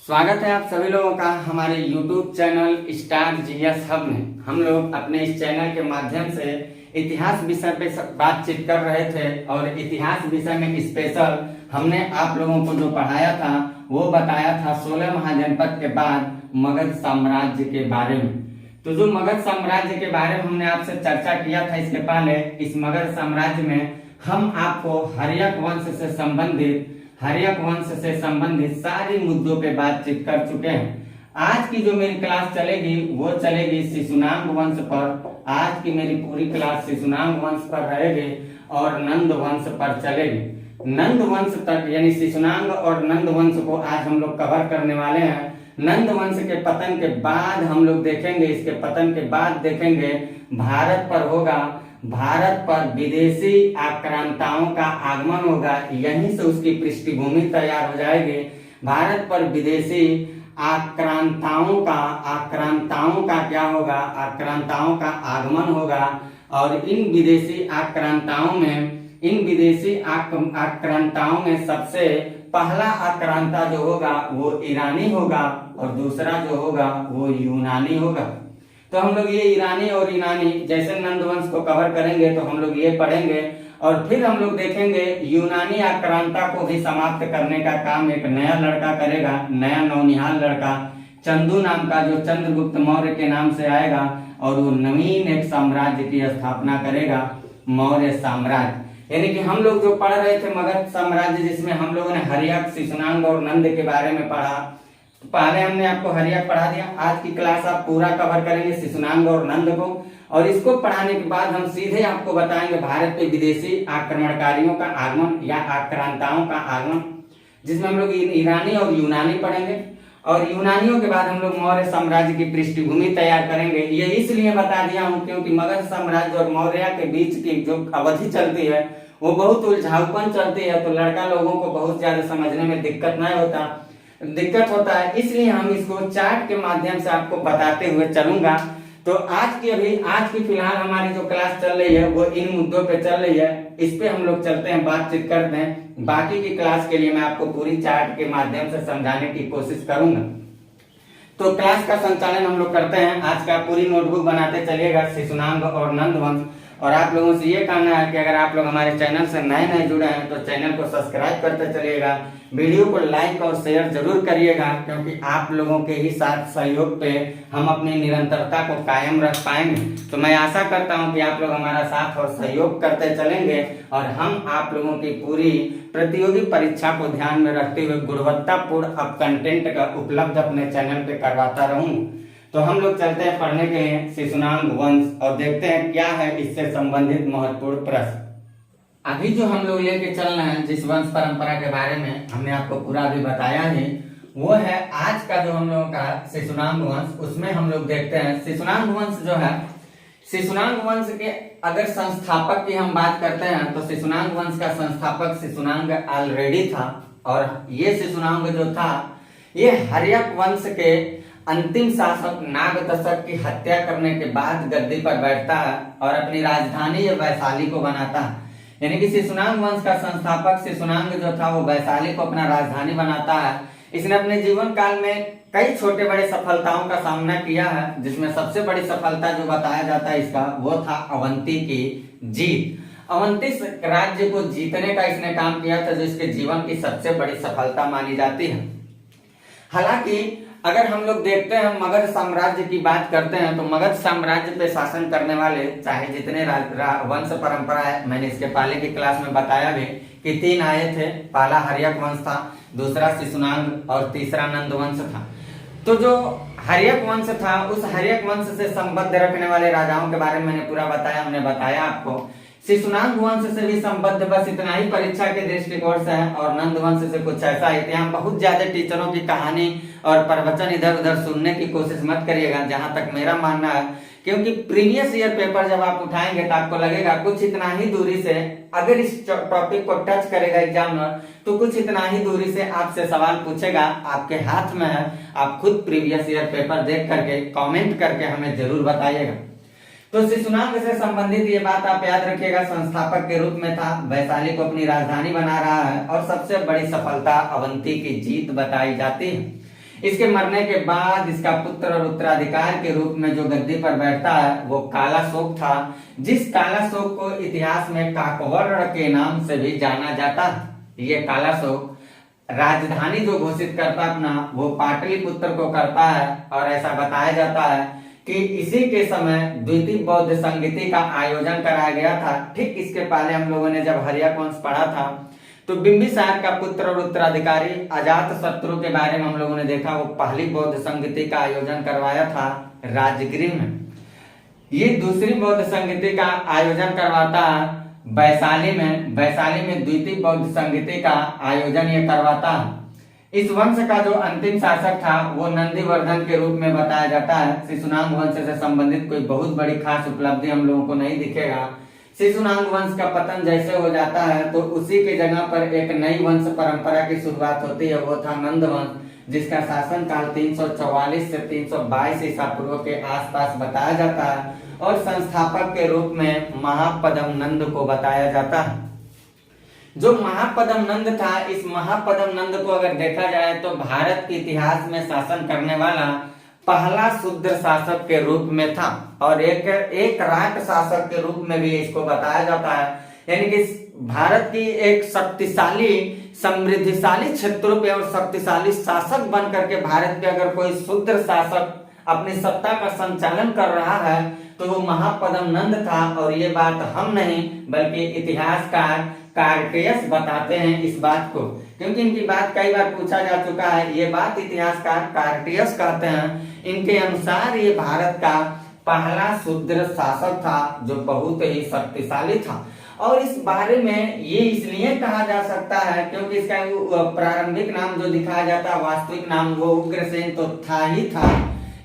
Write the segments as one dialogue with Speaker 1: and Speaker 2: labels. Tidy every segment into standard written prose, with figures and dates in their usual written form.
Speaker 1: स्वागत है आप सभी लोगों का हमारे YouTube channel star GS hub में। हम लोग अपने इस चैनल के माध्यम से इतिहास विषय पे बातचीत कर रहे थे और इतिहास विषय में स्पेशल हमने आप लोगों को जो पढ़ाया था वो बताया था 16 महाजनपद के बाद मगध साम्राज्य के बारे में। तो जो मगध साम्राज्य के बारे में हमने आपसे चर्चा किया था इसके पहले, इस मगध साम्राज्य में हम आपको हर्यक वंश से संबंधित सारी मुद्दों पे बातचीत कर चुके हैं। आज की जो मेरी क्लास चलेगी वो चलेगी शिशुनाग वंश पर। आज की मेरी पूरी क्लास शिशुनाग वंश पर रहेगी और नंद वंश पर चलेगी। नंद वंश तक यानी शिशुनाग और नंद वंश को आज हम लोग कवर करने वाले हैं। नंद वंश के पतन के बाद हम लोग देखेंगे, इसके पतन के बाद देखेंगे भारत पर विदेशी आक्रांताओं का आगमन होगा। यहीं से उसकी पृष्ठभूमि तैयार हो जाएगी। भारत पर विदेशी आक्रांताओं का क्या होगा? आक्रांताओं का आगमन होगा और इन विदेशी आक्रांताओं में सबसे पहला आक्रांता जो होगा वो ईरानी होगा और दूसरा जो होगा वो यूनानी होगा। तो हम लोग ये ईरानी और यूनानी जैसे नंद वंश को कवर करेंगे तो हम लोग ये पढ़ेंगे और फिर हम लोग देखेंगे यूनानी आक्रांता को भी समाप्त करने का काम एक नया लड़का करेगा, नया नौनिहाल लड़का चंदू नाम का, जो चंद्रगुप्त मौर्य के नाम से आएगा और वो नवीन एक साम्राज्य की स्थापना करेगा, मौर्य साम्राज्य। यानी कि हम लोग जो पढ़ रहे थे मगध साम्राज्य, जिसमें हम लोगों ने हर्यक, शिशुनाग और नंद के बारे में पढ़ा। तो पहले हमने आपको हर्यक पढ़ा दिया। आज की क्लास आप पूरा कवर करेंगे शिशुनाग और नंद को, और इसको पढ़ाने के बाद हम सीधे आपको बताएंगे भारत पे विदेशी आक्रमणकारियों का आगमन या आक्रांताओं का आगमन, जिसमें हम लोग ईरानी और यूनानी पढ़ेंगे और यूनानियों के बाद हम लोग मौर्य साम्राज्य की पृष्ठभूमि तैयार करेंगे। ये इसलिए बता दिया हूँ क्योंकि मगध साम्राज्य और मौर्य के बीच की जो अवधि चलती है वो बहुत उलझाऊपन चलती है, तो लड़का लोगों को बहुत ज्यादा समझने में दिक्कत होता है। इसलिए हम इसको चार्ट के माध्यम से आपको बताते हुए चलूंगा। तो आज की फिलहाल हमारी जो क्लास चल रही है वो इन मुद्दों पे चल रही है, इस पे हम लोग चलते हैं, बातचीत करते हैं। बाकी की क्लास के लिए मैं आपको पूरी चार्ट के माध्यम से समझाने की कोशिश करूंगा। तो क्लास का संचालन हम लोग करते हैं। आज का पूरी नोटबुक बनाते चलिएगा शिशुनाग और नंद वंश। और आप लोगों से ये कहना है कि अगर आप लोग हमारे चैनल से नए जुड़े हैं तो चैनल को सब्सक्राइब करते चलिएगा, वीडियो को लाइक और शेयर जरूर करिएगा, क्योंकि आप लोगों के ही साथ सहयोग पे हम अपनी निरंतरता को कायम रख पाएंगे। तो मैं आशा करता हूं कि आप लोग हमारा साथ और सहयोग करते चलेंगे और हम आप लोगों की पूरी प्रतियोगी परीक्षा को ध्यान में रखते हुए गुणवत्तापूर्ण कंटेंट का उपलब्ध अपने चैनल पे करवाता रहूं। तो हम लोग चलते हैं पढ़ने के लिए शिशुनाग वंश और देखते हैं क्या है इससे संबंधित महत्वपूर्ण प्रश्न। अभी जो हम लोग लेके चल रहे हैं जिस वंश परंपरा के बारे में हमने आपको पूरा अभी बताया है, वो है आज का जो हम लोगों का शिशुनाग वंश। उसमें हम लोग देखते हैं शिशुनाग वंश जो है, शिशुनाग वंश के अगर संस्थापक की हम बात करते हैं तो शिशुनाग वंश का संस्थापक शिशुनाग ऑलरेडी था। और ये शिशुनाग जो था ये हर्यक वंश के अंतिम शासक नागदशक की हत्या करने के बाद गद्दी पर बैठता है और अपनी राजधानी वैशाली को बनाता है। यानी कि शिशुनाग वंश का संस्थापक शिशुनाग जो था वो वैशाली को अपना राजधानी बनाता है। इसने अपने जीवन काल में कई छोटे बड़े सफलताओं का सामना किया है, जिसमें सबसे बड़ी सफलता जो बताया जाता है इसका वो था अवंती की जीत। अवंती राज्य को जीतने का इसने काम किया था, जो इसके जीवन की सबसे बड़ी सफलता मानी जाती है। हालांकि अगर हम लोग देखते हैं मगध साम्राज्य की बात करते हैं तो मगध साम्राज्य पे शासन करने वाले चाहे जितने वंश परंपरा है, मैंने इसके पहले की क्लास में बताया भी कि 3 आए थे। पहला हर्यक वंश था, दूसरा शिशुनाग और तीसरा नंद वंश था। तो जो हर्यक वंश था उस हर्यक वंश से संबद्ध रखने वाले राजाओं के बारे में मैंने पूरा बताया। हमने बताया आपको शिशुनाग वंश से भी संबद्ध बस इतना ही परीक्षा के दृष्टिकोण से है, और नंद वंश से कुछ ऐसा है। यहाँ बहुत ज्यादा टीचरों की कहानी और प्रवचन इधर उधर सुनने की कोशिश मत करिएगा, जहां तक मेरा मानना है, क्योंकि प्रीवियस ईयर पेपर जब आप उठाएंगे तो आपको लगेगा कुछ इतना ही दूरी से, अगर इस टॉपिक को टच करेगा एग्जामिनर तो कुछ इतना ही दूरी से आपसे सवाल पूछेगा, आपके हाथ में है। आप खुद प्रीवियस ईयर पेपर देख करके कमेंट करके हमें जरूर बताइएगा। तो शिशुनाग से संबंधित ये बात आप याद रखिएगा, संस्थापक के रूप में था, वैशाली को अपनी राजधानी बना रहा है और सबसे बड़ी सफलता अवंती की जीत बताई जाती है। इसके मरने के बाद इसका पुत्र और उत्तराधिकार के रूप में जो गद्दी पर बैठता है वो कालाशोक था, जिस कालाशोक को इतिहास में काकवर्ण के नाम से भी जाना जाता है। ये कालाशोक राजधानी जो घोषित करता अपना वो पाटलिपुत्र को करता है, और ऐसा बताया जाता है कि इसी के समय द्वितीय बौद्ध संगीति का आयोजन कराया गया था। ठीक इसके पहले हम लोगों ने जब हर्यक वंश पढ़ा था तो बिंबिसार का पुत्र और उत्तराधिकारी अजातशत्रु के बारे में हम लोगों ने देखा, वो पहली बौद्ध संगीति का आयोजन करवाया था राजगृह में। ये दूसरी बौद्ध संगीति का आयोजन करवाता वैशाली में द्वितीय बौद्ध संगीति का आयोजन ये करवाता है। इस वंश का जो अंतिम शासक था वो नंदीवर्धन के रूप में बताया जाता है। शिशुनाग वंश से संबंधित कोई बहुत बड़ी खास उपलब्धि हम लोगों को नहीं दिखेगा। शिशुनाग वंश का पतन जैसे हो जाता है तो उसी के जगह पर एक नई वंश परंपरा की शुरुआत होती है, वो था नंद वंश, जिसका शासन काल 344 से 322 ईसा पूर्व के आसपास बताया जाता है, और संस्थापक के रूप में महापद्म नंद को बताया जाता है। जो महापद्म नंद था, इस महापद्म नंद को अगर देखा जाए तो भारत के इतिहास में शासन करने वाला पहला शूद्र शासक के रूप में था, और एक राट शासक के रूप में भी इसको बताया जाता है। यानी कि भारत की एक शक्तिशाली समृद्धिशाली क्षेत्रों पे और शक्तिशाली शासक बन करके भारत के अगर कोई शूद्र शासक अपनी सत्ता का संचालन कर रहा है तो वो महापद्म नंद था। और ये बात हम नहीं बल्कि इतिहासकार कार्टेयस बताते हैं इस बात को, क्योंकि इनकी बात कई बार पूछा जा चुका है। ये बात इतिहासकार कार्टेयस कहते हैं। इनके अनुसार ये भारत का पहला शूद्र शासक था जो बहुत ही शक्तिशाली था। और इस बारे में ये इसलिए कहा जा सकता है क्योंकि इसका प्रारंभिक नाम जो दिखाया जाता है, वास्तविक नाम वो उग्रसेन तो था ही था,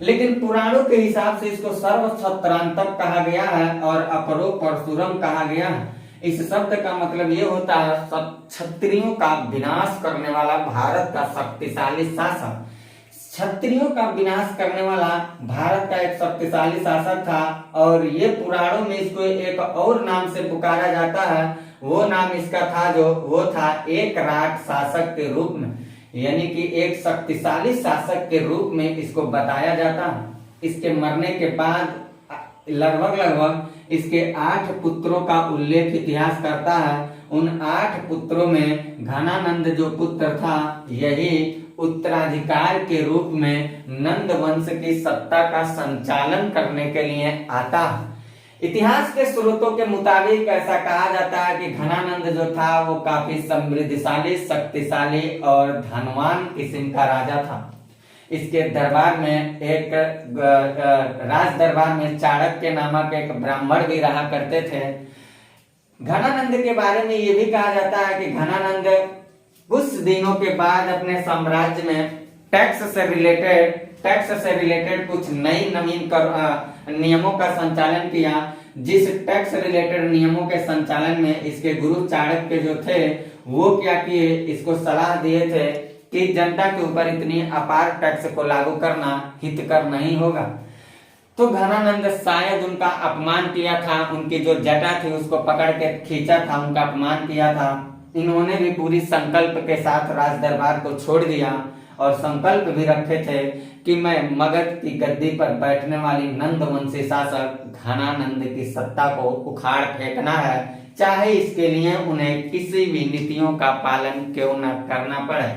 Speaker 1: लेकिन पुराणों के हिसाब से इसको सर्वछत्रांतक कहा गया है और अपरो परशुरम कहा गया है। इस शब्द का मतलब ये होता है सब क्षत्रियों का विनाश करने वाला भारत का शक्तिशाली शासक। क्षत्रियों का विनाश करने वाला भारत का एक शक्तिशाली शासक था, और ये पुराणों में इसको एक और नाम से पुकारा जाता है। वो नाम इसका था वो था एक राट शासक के रूप में, यानी कि एक शक्तिशाली शासक के रूप में इसको बताया जाता है। इसके मरने के बाद लगभग इसके 8 पुत्रों का उल्लेख इतिहास करता है। उन 8 पुत्रों में घनानंद जो पुत्र था यही उत्तराधिकार के रूप में नंद वंश की सत्ता का संचालन करने के लिए आता है। इतिहास के स्रोतों के मुताबिक ऐसा कहा जाता है कि घनानंद जो था वो काफी समृद्धिशाली, शक्तिशाली और धनवान किस्म का राजा था। इसके दरबार में एक राज दरबार में चाणक्य नामक एक ब्राह्मण भी रहा करते थे। घनानंद के बारे में ये भी कहा जाता है कि घनानंद कुछ दिनों के बाद अपने साम्राज्य में टैक्स से रिलेटेड कुछ नई नवीन नियमों का संचालन किया। जिस टैक्स रिलेटेड नियमों के संचालन में इसके गुरु चाणक्य जो थे वो क्या किए, इसको सलाह दिए थे कि जनता के ऊपर इतनी अपार टैक्स को लागू करना हितकर नहीं होगा। तो घनानंद शायद उनका अपमान किया था, उनकी जो जटा थी उसको पकड़ के खींचा था, उनका अपमान किया था। इन्होंने भी पूरी संकल्प के साथ राज दरबार को छोड़ दिया और संकल्प भी रखे थे कि मैं मगध की गद्दी पर बैठने वाली नंद वंशी शासक घनानंद की सत्ता को उखाड़ फेंकना है, चाहे इसके लिए उन्हें किसी भी नीतियों का पालन क्यों न करना पड़े।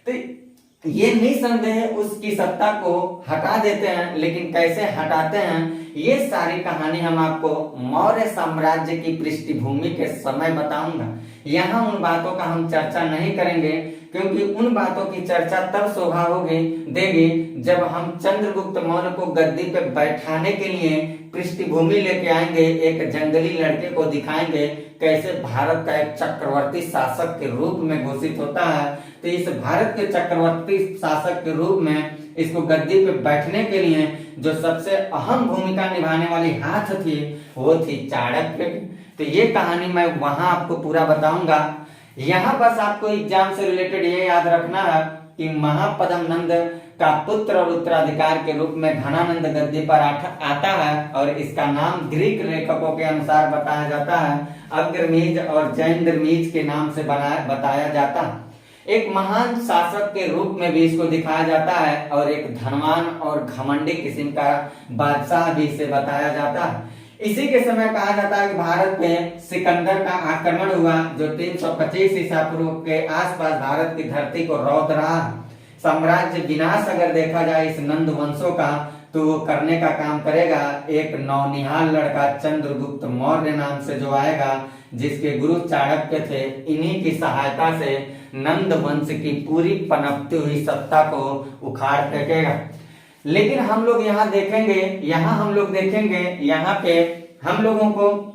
Speaker 1: तो ये निसंदेह उसकी सत्ता को हटा देते हैं, लेकिन कैसे हटाते हैं ये सारी कहानी हम आपको मौर्य साम्राज्य की पृष्ठभूमि के समय बताऊंगा। यहाँ उन बातों का हम चर्चा नहीं करेंगे क्योंकि उन बातों की चर्चा तब शोभा देगी जब हम चंद्रगुप्त मौर्य को गद्दी पे बैठाने के लिए पृष्ठभूमि लेके आएंगे, एक जंगली लड़के को दिखाएंगे कैसे भारत का एक चक्रवर्ती शासक के रूप में घोषित होता है। तो इस भारत के चक्रवर्ती शासक के रूप में इसको गद्दी पे बैठने के लिए जो सबसे अहम भूमिका निभाने वाली हाथ थी वो थी चाणक्य। तो ये कहानी मैं वहां आपको पूरा बताऊंगा। यहाँ बस आपको एग्जाम से रिलेटेड ये याद रखना है कि महापद्म नंद का पुत्र और उत्तराधिकार के रूप में घनानंद गद्दी पर आता है, और इसका नाम ग्रीक लेखकों के अनुसार बताया जाता है अग्रमीज और जैंद्रमीज के नाम से बताया जाता है। एक महान शासक के रूप में भी इसको दिखाया जाता है और एक धनवान और घमंडी किस्म का बादशाह भी इसे बताया जाता है। इसी के समय कहा जाता है कि भारत पे सिकंदर का आक्रमण हुआ जो 325 ईसा पूर्व के आसपास भारत की धरती को रौंद रहा है। साम्राज्य विनाश अगर देखा जाए इस नंद वंशों का तो वो करने का काम करेगा एक नौनिहाल लड़का चंद्रगुप्त मौर्य नाम से जो आएगा, जिसके गुरु चाणक्य थे। इन्हीं की सहायता से नंद वंश की पूरी पनपती हुई सत्ता को उखाड़ फेंकेगा। लेकिन हम लोग यहाँ देखेंगे, यहाँ पे हम लोगों को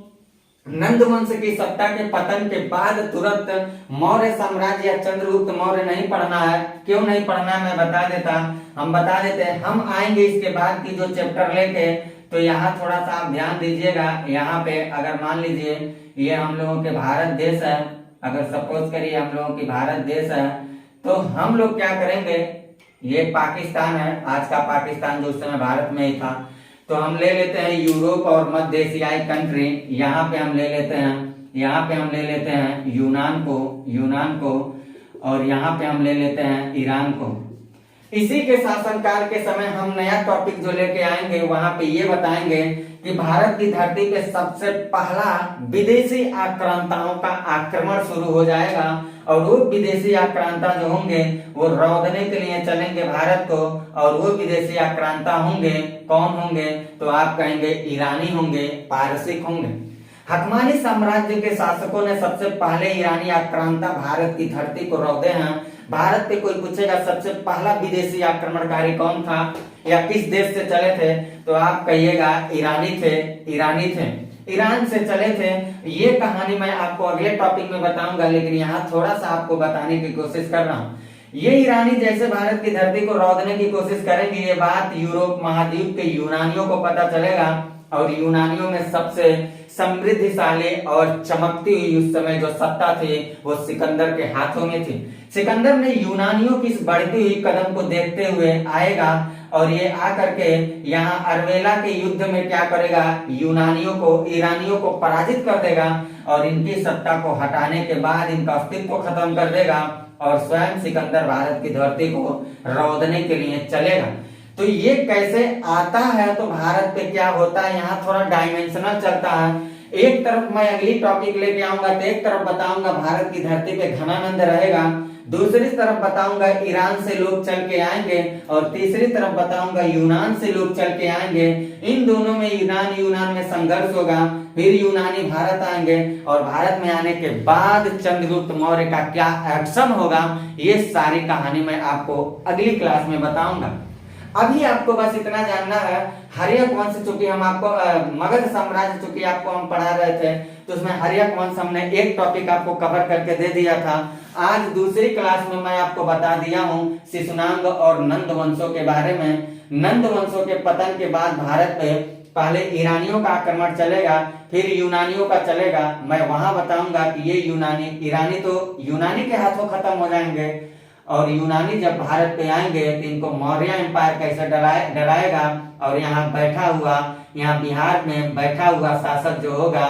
Speaker 1: नंद वंश की सत्ता के पतन के बाद तुरंत मौर्य साम्राज्य या चंद्रगुप्त मौर्य नहीं पढ़ना है। क्यों नहीं पढ़ना है मैं बता देता, हम बता देते हैं। हम आएंगे इसके बाद की जो चैप्टर लेके, तो यहाँ थोड़ा सा आप ध्यान दीजिएगा। यहाँ पे अगर मान लीजिए ये हम लोगों के भारत देश है, अगर सपोज करिए हम लोगों की भारत देश है, तो हम लोग क्या करेंगे, ये पाकिस्तान है, आज का पाकिस्तान जो उस समय भारत में ही था। तो हम ले लेते हैं यूरोप और मध्य एशियाई कंट्री, यहाँ पे हम ले लेते हैं यूनान को और यहाँ पे हम ले लेते हैं ईरान को। इसी के शासनकाल के समय हम नया टॉपिक जो लेके आएंगे वहां पे ये बताएंगे कि भारत की धरती पे सबसे पहला विदेशी आक्रांताओं का आक्रमण शुरू हो जाएगा और वो विदेशी आक्रांता जो होंगे वो रौंदने के लिए चलेंगे भारत को। और वो विदेशी आक्रांता होंगे, कौन होंगे, तो आप कहेंगे ईरानी होंगे, पारसिक होंगे। हकमानी साम्राज्य के शासकों ने सबसे पहले ईरानी आक्रांता भारत की धरती को रौंदे हैं। भारत पे कोई पूछेगा सबसे पहला विदेशी आक्रमणकारी कौन था या किस देश से चले थे, तो आप कहिएगा ईरानी थे, ईरान से चले थे। ये कहानी मैं आपको अगले टॉपिक में बताऊंगा, लेकिन यहाँ थोड़ा सा आपको बताने की कोशिश कर रहा हूँ। ये ईरानी जैसे भारत की धरती को रौंदने की कोशिश करेंगे, ये बात यूरोप महाद्वीप के यूनानियों को पता चलेगा और यूनानियों में सबसे समृद्धिशाली और चमकती हुई उस समय जो सत्ता थी वो सिकंदर के हाथों में थी। सिकंदर ने यूनानियों की इस बढ़ती हुई कदम को देखते हुए आएगा और ये आकर के यहाँ अर्वेला के युद्ध में क्या करेगा, ईरानियों को पराजित कर देगा और इनकी सत्ता को हटाने के बाद इनका अस्तित्व खत्म कर देगा और स्वयं सिकंदर भारत की धरती को रौंदने के लिए चलेगा। तो ये कैसे आता है, तो भारत पे क्या होता है, यहाँ थोड़ा डायमेंशनल चलता है। एक तरफ मैं अगली टॉपिक लेके आऊंगा तो एक तरफ बताऊंगा भारत की धरती पे घनानंद रहेगा, दूसरी तरफ बताऊंगा ईरान से लोग चल के आएंगे और तीसरी तरफ बताऊंगा यूनान से लोग चल के आएंगे। इन दोनों में यूनान में संघर्ष होगा, फिर यूनानी भारत आएंगे और भारत में आने के बाद चंद्रगुप्त मौर्य का क्या एक्शन होगा, ये सारी कहानी मैं आपको अगली क्लास में बताऊंगा। अभी आपको बस इतना जानना है, हर्यक वंश चूंकि हम आपको मगध साम्राज्य चूंकि आपको हम पढ़ा रहे थे तो उसमें हर्यक वंश हमने एक टॉपिक आपको कवर करके दे दिया था। आज दूसरी क्लास में मैं आपको बता दिया हूँ शिशुनाग और नंद वंशों के बारे में। नंद वंशों के पतन के बाद भारत पे पहले ईरानियों का आक्रमण चलेगा, फिर यूनानियों का चलेगा। मैं वहां बताऊंगा कि ये ईरानी तो यूनानी के हाथों खत्म हो जाएंगे और यूनानी जब भारत पे आएंगे तो इनको मौर्य एम्पायर कैसे डराएगा। और यहाँ बिहार में बैठा हुआ शासक जो होगा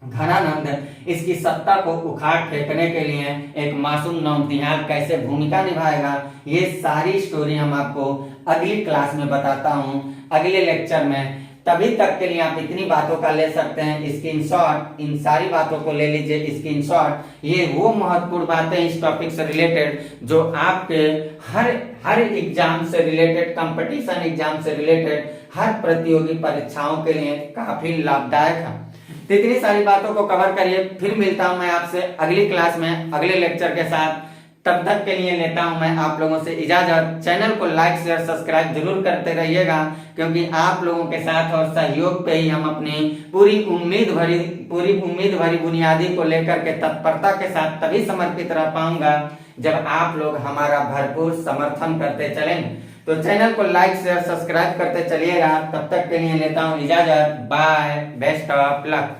Speaker 1: घनानंद, इसकी सत्ता को उखाड़ फेंकने के लिए एक मासूम नौनिहाल कैसे भूमिका निभाएगा, ये सारी स्टोरी हम आपको अगली क्लास में बताता हूँ, अगले लेक्चर में। तभी तक के लिए आप इतनी बातों का ले सकते हैं स्क्रीनशॉट, इन सारी बातों को ले लीजिए स्क्रीनशॉट। ये वो महत्वपूर्ण बातें इस टॉपिक से रिलेटेड जो आपके हर एग्जाम से रिलेटेड, कंपटीशन एग्जाम से रिलेटेड, हर प्रतियोगी परीक्षाओं के लिए काफी लाभदायक है। तो इतनी सारी बातों को कवर करिए। फिर मिलता हूं मैं आपसे अगली क्लास में अगले लेक्चर के साथ। तब तक के लिए लेता हूं मैं आप लोगों से इजाजत। चैनल को लाइक शेयर सब्सक्राइब जरूर करते रहिएगा, क्योंकि आप लोगों के साथ और सहयोग पे ही हम अपनी पूरी उम्मीद भरी बुनियादी को लेकर के तत्परता के साथ तभी समर्पित रह पाऊंगा जब आप लोग हमारा भरपूर समर्थन करते चलेंगे। तो चैनल को लाइक शेयर सब्सक्राइब करते चलिएगा। तब तक के लिए लेता हूँ इजाजत। Bye, best of luck.